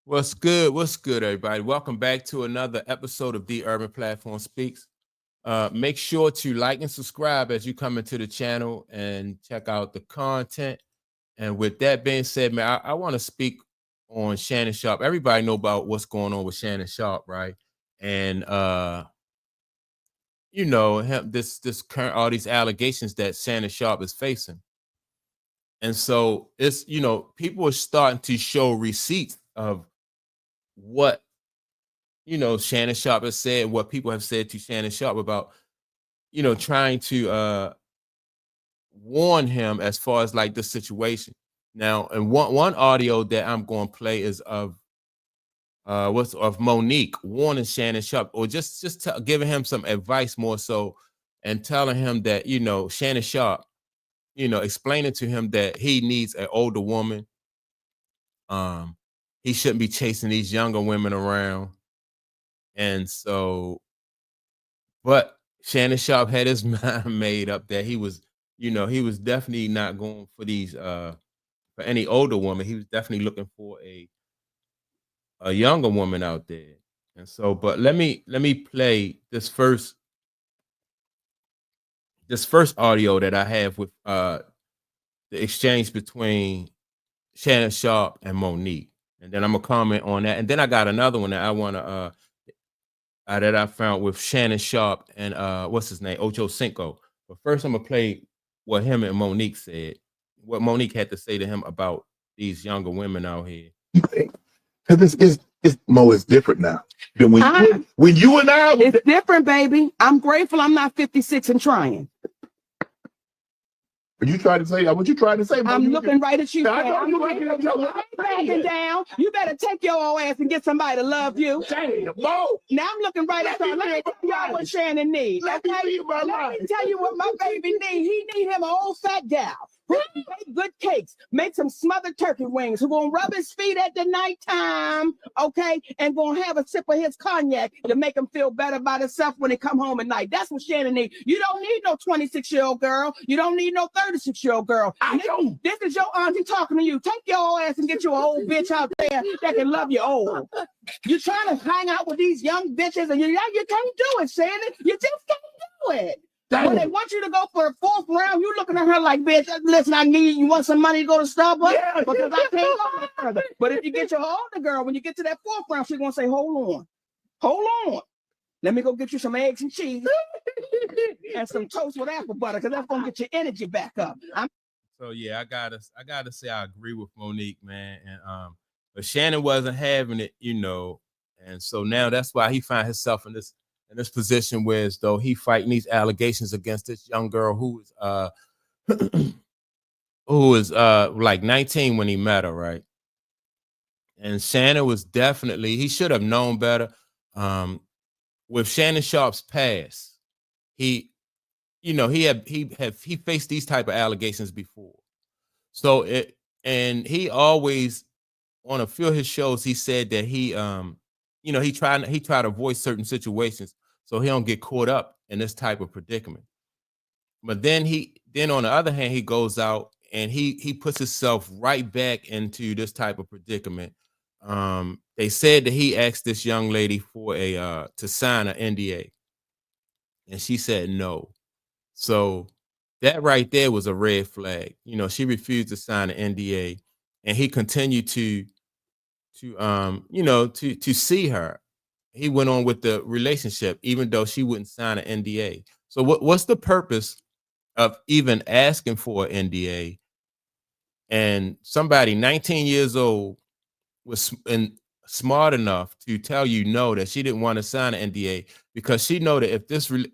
What's good? What's good, everybody? Welcome back to another episode of The Urban Platform Speaks. Make sure to like and subscribe as you come into the channel and check out the content. And with that being said, man, I want to speak on Shannon Sharp. Everybody know about what's going on with Shannon Sharp, right? And him this current all these allegations that Shannon Sharp is facing. And so it's people are starting to show receipts of what Shannon Sharp has said, what people have said to Shannon Sharp about, trying to warn him as far as like the situation. Now, and one audio that I'm going to play is of what's of Monique warning Shannon Sharp, or just giving him some advice more so, and telling him that Shannon Sharp, explaining to him that he needs an older woman. He shouldn't be chasing these younger women around, and so but Shannon Sharp had his mind made up that he was definitely not going for these for any older woman. He was definitely looking for a younger woman out there. And so, but let me play this first audio that I have with the exchange between Shannon Sharp and Monique. And then I'm gonna comment on that. And then I got another one that I wanna that I found with Shannon Sharp and what's his name, Ocho Cinco. But first, I'm gonna play what him and Monique said, what Monique had to say to him about these younger women out here. Because it's Mo is different now. Than when you and I it's different, baby. I'm grateful I'm not 56 and trying. What you trying to say? What you trying to say? Mo? I'm looking right at you. I know you looking at your backing down. You better take your old ass and get somebody to love you. Damn, Mo. Now I'm looking right at you. Let me tell y'all what Shannon needs. Let me tell you what my baby needs. He need him an old fat gal who can bake good cakes, make some smothered turkey wings, who gonna rub his feet at the nighttime, okay, and gonna have a sip of his cognac to make him feel better about himself when he come home at night. That's what Shannon needs. You don't need no 26-year-old girl. You don't need no 36-year-old girl. This is your auntie talking to you. Take your old ass and get you an old bitch out there that can love you old. You're trying to hang out with these young bitches and you can't do it, Shannon. You just can't do it. Damn. When they want you to go for the fourth round, you looking at her like, bitch, listen, I need you want some money to go to Starbucks? Yeah, because I can't go no further. But if you get your older girl, when you get to that fourth round, she's gonna say, hold on. Let me go get you some eggs and cheese and some toast with apple butter, because that's gonna get your energy back up. So yeah, I gotta say I agree with Monique, man. And but Shannon wasn't having it, and so now that's why he found himself in this position where as though he fighting these allegations against this young girl who is like 19 when he met her, right? And Shannon was definitely, he should have known better. With Shannon Sharp's past, he faced these type of allegations before. So he always, on a few of his shows, he said that he tried to avoid certain situations so he don't get caught up in this type of predicament. But then on the other hand, he goes out and he puts himself right back into this type of predicament. They said that he asked this young lady for to sign an NDA, and she said no. So that right there was a red flag. She refused to sign an NDA, and he continued to see her. He went on with the relationship, even though she wouldn't sign an NDA. So what's the purpose of even asking for an NDA? And somebody 19 years old was smart enough to tell you no, that she didn't want to sign an NDA because she know that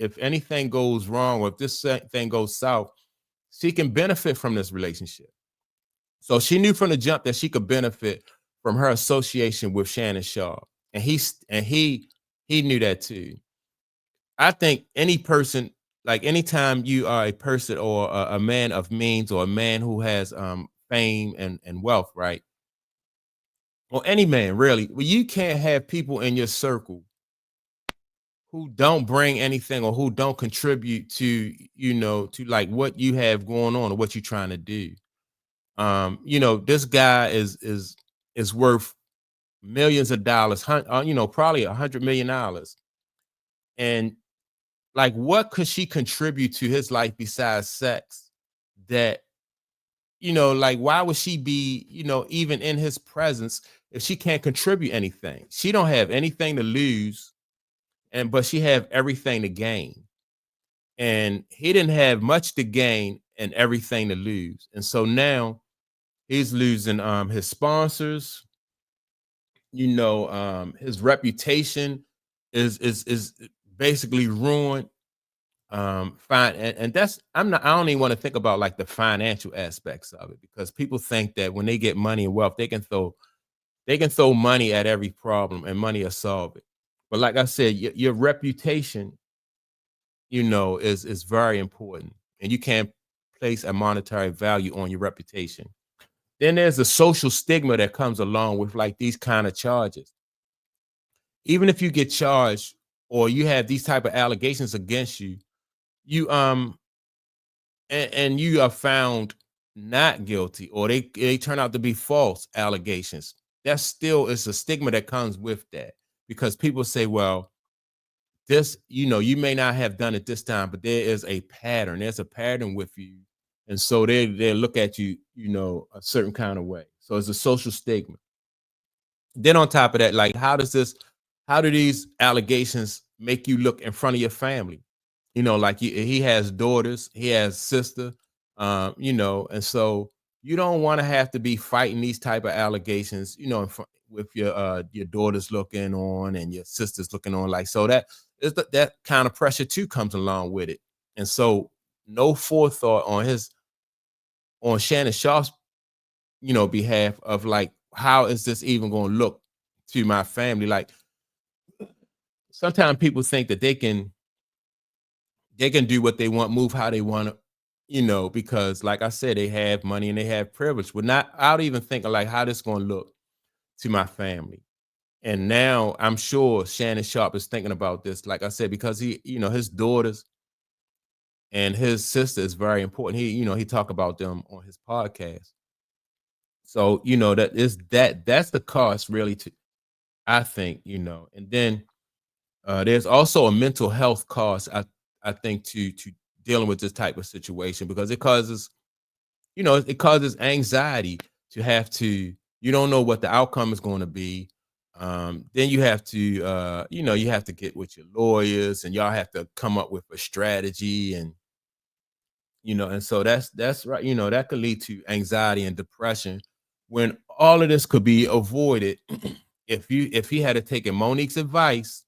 if anything goes wrong or if this thing goes south, she can benefit from this relationship. So she knew from the jump that she could benefit from her association with Shannon Sharp, and he knew that too. I think any person, like anytime you are a person or a man of means or a man who has fame and wealth, right? Or any man, really, well, you can't have people in your circle who don't bring anything or who don't contribute to, to like what you have going on or what you're trying to do. This guy is worth millions of dollars, probably $100 million. And like, what could she contribute to his life besides sex? That, like, why would she be, even in his presence if she can't contribute anything? She don't have anything to lose, but she have everything to gain. And he didn't have much to gain and everything to lose. And so now he's losing his sponsors, his reputation is basically ruined. Fine, and that's I don't even want to think about like the financial aspects of it, because people think that when they get money and wealth, they can throw money at every problem and money will solve it. But like I said, your reputation, is very important, and you can't place a monetary value on your reputation. Then there's the social stigma that comes along with like these kind of charges. Even if you get charged or you have these type of allegations against you, you and you are found not guilty, or they turn out to be false allegations, that's still it's a stigma that comes with that, because people say, well, this, you may not have done it this time, but there is a pattern. There's a pattern with you. And so they look at you, a certain kind of way. So it's a social stigma. Then on top of that, like, how do these allegations make you look in front of your family? Like he has daughters, he has sister, and so you don't want to have to be fighting these type of allegations, with your daughters looking on and your sisters looking on, like, so that is that kind of pressure too comes along with it. And so no forethought on Shannon Sharp's, behalf of like, how is this even going to look to my family? Like, sometimes people think that they can do what they want, move how they want to, because like I said, they have money and they have privilege. But not, I don't even think of like how this going to look to my family. And now I'm sure Shannon Sharp is thinking about this, like I said, because his daughters and his sister is very important. He talk about them on his podcast. So, that's the cost really to, I think, and then there's also a mental health cost, I think, to dealing with this type of situation, because it causes anxiety to have to, you don't know what the outcome is going to be. Then you have to, you have to get with your lawyers, and y'all have to come up with a strategy, and so that's right. That could lead to anxiety and depression, when all of this could be avoided if he had taken Monique's advice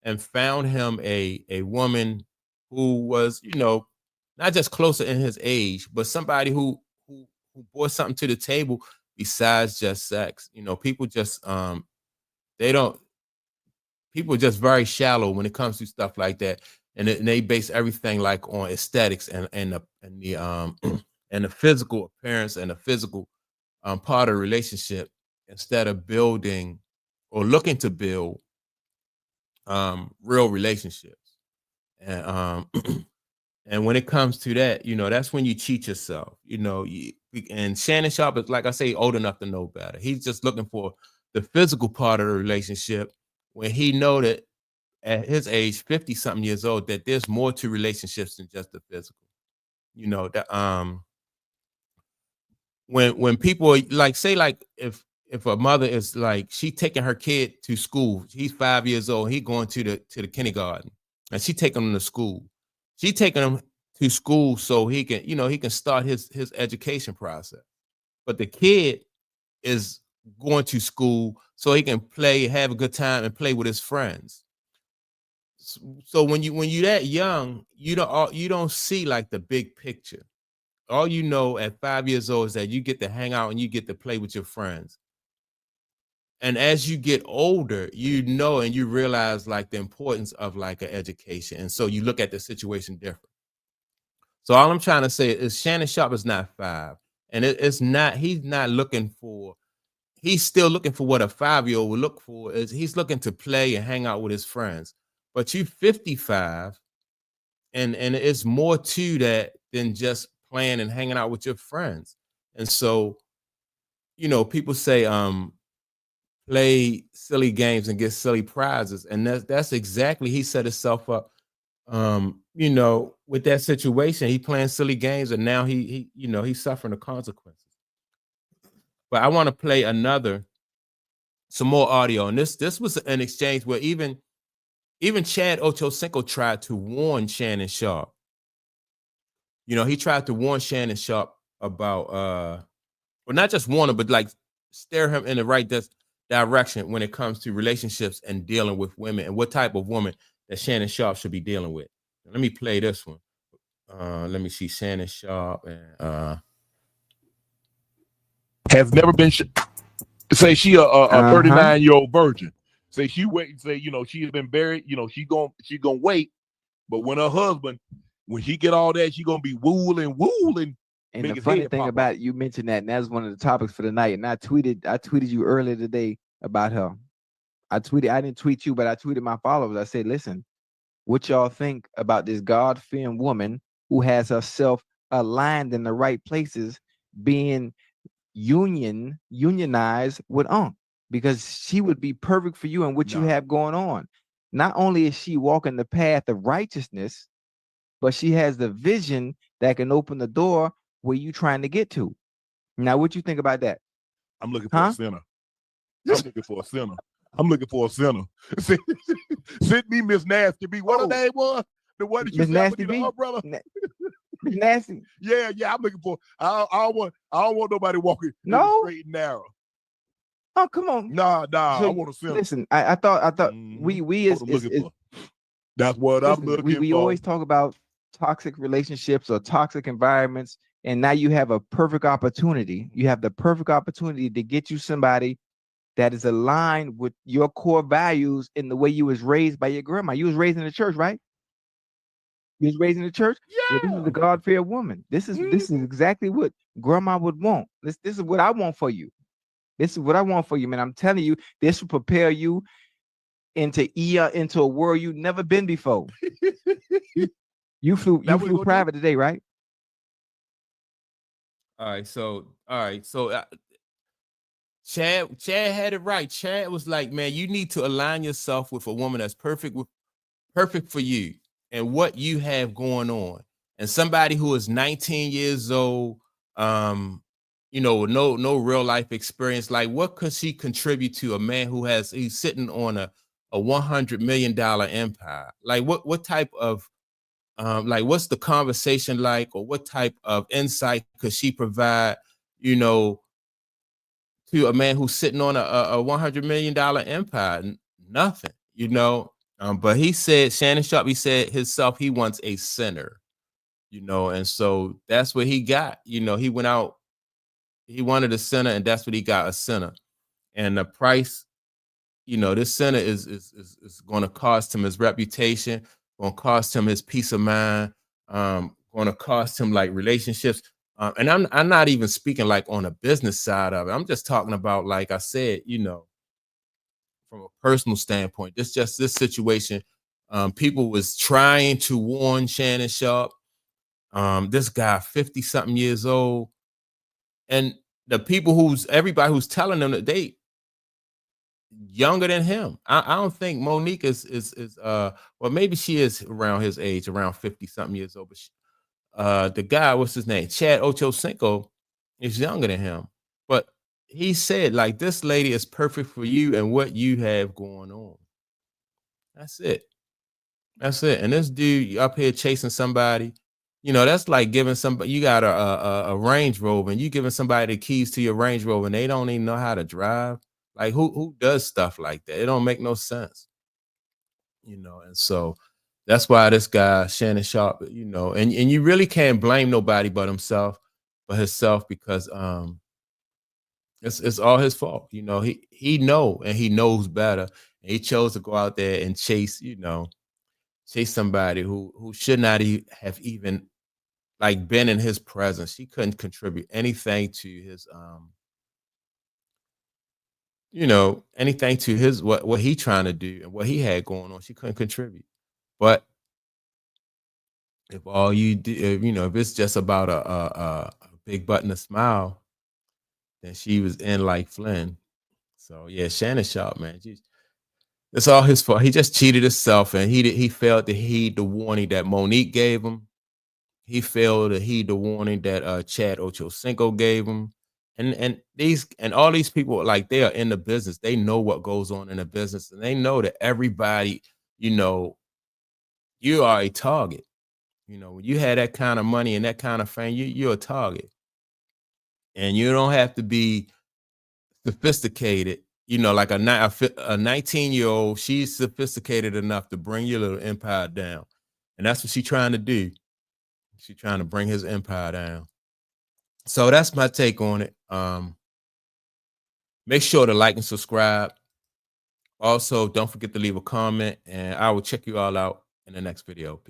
and found him a woman who was, not just closer in his age, but somebody who brought something to the table besides just sex. People just they don't people are just very shallow when it comes to stuff like that, and they base everything like on aesthetics and the and the physical appearance and the physical part of the relationship, instead of building or looking to build real relationships. And and when it comes to that, that's when you cheat yourself. And Shannon Sharp is, like I say, old enough to know better. He's just looking for the physical part of the relationship, when he know that at his age, 50 something years old, that there's more to relationships than just the physical. That when people like, say, like, if a mother is like, she taking her kid to school, he's 5 years old, he going to the kindergarten, and she taking him to school. She taking him to school so he can start his education process. But the kid is going to school so he can play, have a good time, and play with his friends. So when you that young, you don't see like the big picture. All you know at 5 years old is that you get to hang out and you get to play with your friends. And as you get older, and you realize like the importance of like an education. And so you look at the situation different. So all I'm trying to say is Shannon Sharp is not 5. And it's not, he's still looking for what a 5-year-old would look for. Is he's looking to play and hang out with his friends. But you 55, and it's more to that than just playing and hanging out with your friends. And so, people say, play silly games and get silly prizes. And that's exactly, he set himself up, with that situation. He playing silly games, and now he's suffering the consequences. But I want to play some more audio. And this was an exchange where even Chad Ochocinco tried to warn Shannon Sharpe. He tried to warn Shannon Sharpe about well, not just warn him, but like steer him in the right direction when it comes to relationships and dealing with women, and what type of woman that Shannon Sharpe should be dealing with. Let me play this one. Let me see. Shannon Sharpe and has never been say she a 39-year-old virgin. Say she wait. Say she has been buried. She gonna wait. But when her husband, when he get all that, she gonna be wooling. And the funny thing about it, you mentioned that, and that's one of the topics for the night. And I tweeted you earlier today about her. I didn't tweet you, but I tweeted my followers. I said, listen, what y'all think about this God-fearing woman who has herself aligned in the right places, being unionized with because she would be perfect for you and what you have going on. Not only is she walking the path of righteousness, but she has the vision that can open the door where you trying to get to. Now, what you think about that? I'm looking for a sinner. I'm looking for a sinner. Send me Miss Nasty B. What her name was? The one that you Miss said Nasty B, brother. Miss Nasty. Yeah. I'm looking for. I don't want nobody walking straight and narrow. Oh, come on. Nah. So, I want a sinner. Listen, I thought we as that's what I'm looking for. We always talk about toxic relationships or toxic environments, and now you have a perfect opportunity. You have the perfect opportunity to get you somebody that is aligned with your core values in the way you was raised by your grandma. You was raised in the church, right? You was raised in the church? Yeah. This is the God-fearing woman. This is exactly what grandma would want. This is what I want for you. This is what I want for you, man. I'm telling you, this will prepare you into a world you've never been before. You flew private today, right? All right, so Chad had it right. Chad was like, man, you need to align yourself with a woman that's perfect for you and what you have going on. And somebody who is 19 years old, no real life experience. Like, what could she contribute to a man he's sitting on a $100 million empire? Like, what type of like, what's the conversation like, or what type of insight could she provide, to a man who's sitting on a $100 million empire? Nothing, but he said, Shannon Sharpe, he said himself, he wants a sinner, and so that's what he got. He went out, he wanted a sinner, and that's what he got, a sinner. And the price, this sinner is going to cost him his reputation, going to cost him his peace of mind, going to cost him like relationships. And I'm not even speaking like on a business side of it. I'm just talking about, like I said, from a personal standpoint. This situation. People was trying to warn Shannon Sharpe. This guy, 50 something years old, and the people everybody who's telling them that they younger than him. I don't think Monique is well, maybe she is around his age, around 50 something years old, but the guy, what's his name, Chad Ochocinco, is younger than him. But he said, like, this lady is perfect for you and what you have going on. That's it. And this dude up here chasing somebody, that's like giving somebody, you got a Range Rover, and you giving somebody the keys to your Range Rover, and they don't even know how to drive. Like, who does stuff like that? It don't make no sense. And so that's why this guy, Shannon Sharpe, and you really can't blame nobody but himself, because it's all his fault. He know, and he knows better. And he chose to go out there and chase somebody who should not have even like been in his presence. She couldn't contribute anything to his anything to his what he trying to do and what he had going on. She couldn't contribute. But if all you do, if it's just about a big button, a smile, then she was in like Flynn. So yeah, Shannon Sharp, man. It's all his fault. He just cheated himself, and he failed to heed the warning that Monique gave him. He failed to heed the warning that Chad Ochocinco gave him. And all these people, like, they are in the business. They know what goes on in the business, and they know that everybody, you know, you are a target. You know, when you have that kind of money and that kind of fame, you're a target. And you don't have to be sophisticated, you know, like a 19-year-old. She's sophisticated enough to bring your little empire down. And that's what she's trying to do. She's trying to bring his empire down. So that's my take on it. Make sure to like and subscribe. Also, don't forget to leave a comment, and I will check you all out in the next video. Peace.